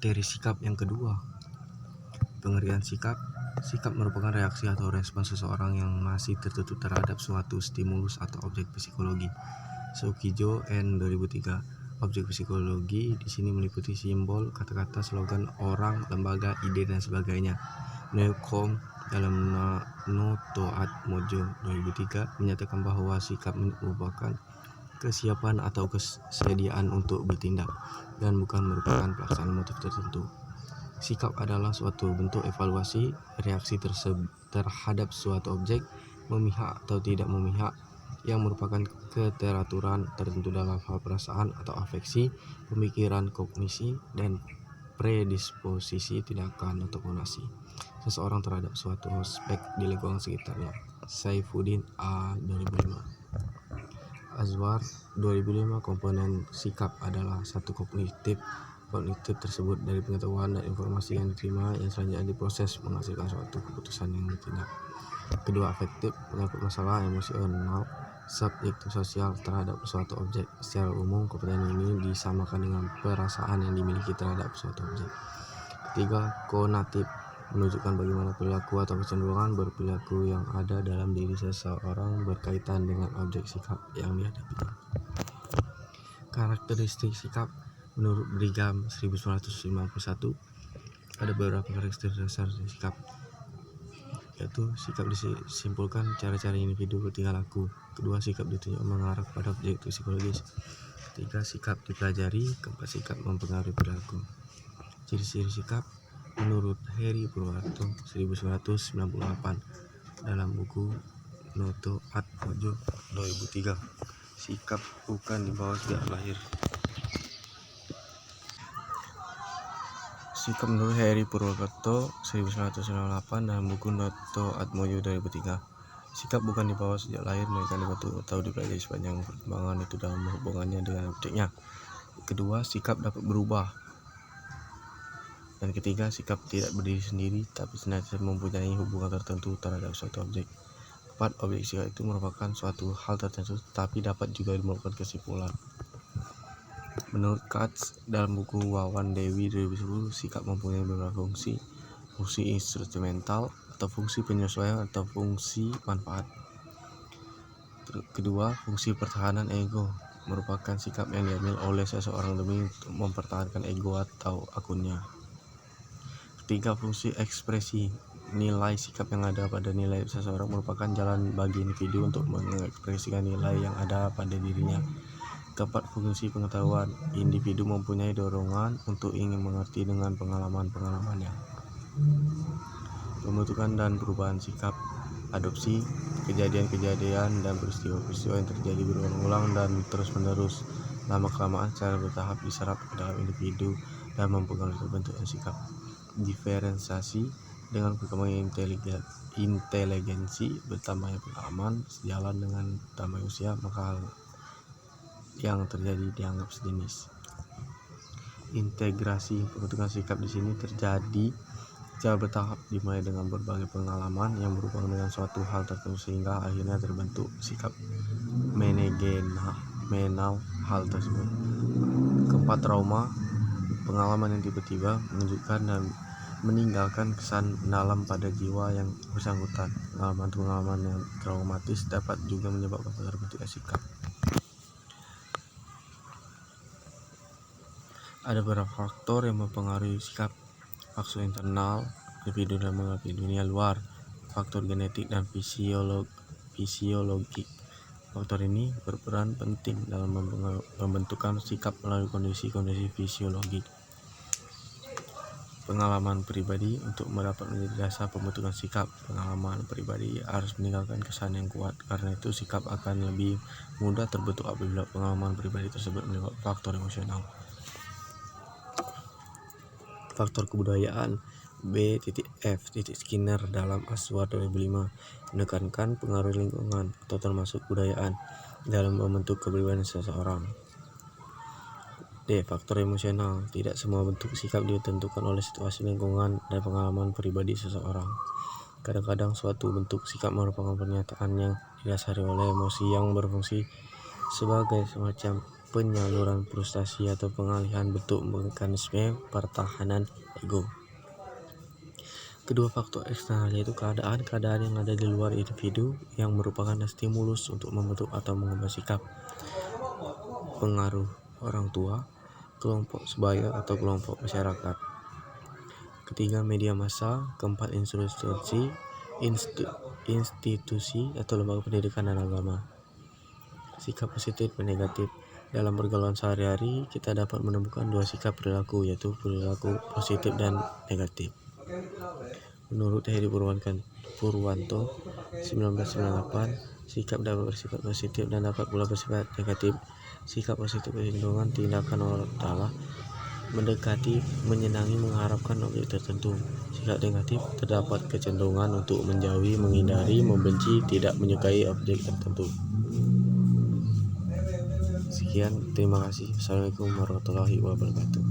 Karakteristik sikap yang kedua. Pengertian sikap. Sikap merupakan reaksi atau respons seseorang yang masih tertutup terhadap suatu stimulus atau objek psikologi. Soukijō N 2003. Objek psikologi di sini meliputi simbol, kata-kata, slogan, orang, lembaga, ide, dan sebagainya. Newcomb dalam Noto Atmojo 2003 menyatakan bahwa sikap merupakan kesiapan atau kesediaan untuk bertindak dan bukan merupakan pelaksanaan motif tertentu. Sikap adalah suatu bentuk evaluasi reaksi terhadap suatu objek, memihak atau tidak memihak, yang merupakan keteraturan tertentu dalam hal perasaan atau afeksi, pemikiran, kognisi, dan predisposisi tindakan atau konasi seseorang terhadap suatu aspek di lingkungan sekitarnya. Saifuddin A 2005. Azwar 2005. Komponen sikap adalah satu kognitif tersebut dari pengetahuan dan informasi yang diterima yang selanjutnya diproses menghasilkan suatu keputusan yang ditindak. Kedua, afektif menyangkut masalah emosional subjektif sosial terhadap suatu objek. Secara umum, komponen ini disamakan dengan perasaan yang dimiliki terhadap suatu objek. Ketiga, konatif menunjukkan bagaimana perilaku atau kecenderungan berperilaku yang ada dalam diri seseorang berkaitan dengan objek sikap yang dihadapinya. Karakteristik sikap menurut Brigham 1951 ada beberapa karakteristik dasar sikap, yaitu sikap disimpulkan cara-cara individu bertingkah laku. Kedua, sikap ditunjuk mengarah pada objek psikologis. Ketiga, sikap dipelajari. Keempat, sikap mempengaruhi perilaku. Ciri-ciri sikap menurut Heri Purwokerto 1998 dalam buku Noto Atmojo 2003. Sikap bukan dibawa sejak lahir. Sikap menurut Heri Purwokerto 1998 dalam buku Noto Atmojo 2003. Sikap bukan dibawa sejak lahir, mereka dibentuk atau dipelajari sepanjang perkembangan itu dalam hubungannya dengan objeknya. Kedua, sikap dapat berubah. Dan ketiga, sikap tidak berdiri sendiri tapi senantiasa mempunyai hubungan tertentu terhadap suatu objek. Keempat, objek sikap itu merupakan suatu hal tertentu tapi dapat juga merupakan kesimpulan. Menurut Katz dalam buku Wawan Dewi 2010, sikap mempunyai beberapa fungsi. Fungsi instrumental atau fungsi penyesuaian atau fungsi manfaat. Kedua, fungsi pertahanan ego merupakan sikap yang diambil oleh seseorang demi mempertahankan ego atau akunnya. Ketiga, fungsi ekspresi. Nilai sikap yang ada pada nilai seseorang merupakan jalan bagi individu untuk mengekspresikan nilai yang ada pada dirinya. Keempat, fungsi pengetahuan. Individu mempunyai dorongan untuk ingin mengerti dengan pengalaman-pengalamannya. Pembentukan dan perubahan sikap. Adopsi, kejadian-kejadian dan peristiwa-peristiwa yang terjadi berulang-ulang dan terus-menerus, lama-kelamaan secara bertahap diserap ke dalam individu dan mempengaruhi terbentuknya sikap. Diferensiasi, dengan perkembangan inteligensi, bertambahnya pengalaman, sejalan dengan tambah usia, maka hal yang terjadi dianggap sejenis. Integrasi, pembentukan sikap di sini terjadi secara bertahap, dimulai dengan berbagai pengalaman yang berhubungan dengan suatu hal tertentu sehingga akhirnya terbentuk sikap manajemenal hal tersebut. Keempat, trauma, pengalaman yang tiba-tiba menunjukkan dan meninggalkan kesan mendalam pada jiwa yang bersangkutan. Pengalaman yang traumatis dapat juga menyebabkan terbentuknya sikap. Ada beberapa faktor yang mempengaruhi sikap. Faktor internal, individu dan mengerti dunia luar. Faktor genetik dan fisiologi. Faktor ini berperan penting dalam pembentukan sikap melalui kondisi-kondisi fisiologi. Pengalaman pribadi untuk mendapat menjadi dasar pembentukan sikap. Pengalaman pribadi harus meninggalkan kesan yang kuat, karena itu sikap akan lebih mudah terbentuk apabila pengalaman pribadi tersebut melibatkan faktor emosional. Faktor kebudayaan. B.F. Skinner dalam Azwar 2005 menekankan pengaruh lingkungan atau termasuk budayaan dalam membentuk kepribadian seseorang. D. Faktor emosional. Tidak semua bentuk sikap ditentukan oleh situasi lingkungan dan pengalaman pribadi seseorang. Kadang-kadang suatu bentuk sikap merupakan pernyataan yang didasari oleh emosi yang berfungsi sebagai semacam penyaluran frustasi atau pengalihan bentuk mekanisme pertahanan ego. Kedua faktor eksternal yaitu keadaan yang ada di luar individu yang merupakan stimulus untuk membentuk atau mengubah sikap. Pengaruh orang tua, kelompok sebaya atau kelompok masyarakat. Ketiga, media massa. Keempat, institusi atau lembaga pendidikan dan agama. Sikap positif dan negatif. Dalam pergaulan sehari-hari kita dapat menemukan dua sikap perilaku, yaitu perilaku positif dan negatif. Menurut Heri Purwanto 1998, sikap dapat bersifat positif dan dapat pula bersifat negatif. Sikap positif kecenderungan tindakan orang Allah mendekati, menyenangi, mengharapkan objek tertentu. Sikap negatif terdapat kecenderungan untuk menjauhi, menghindari, membenci, tidak menyukai objek tertentu. Sekian, terima kasih. Assalamualaikum warahmatullahi wabarakatuh.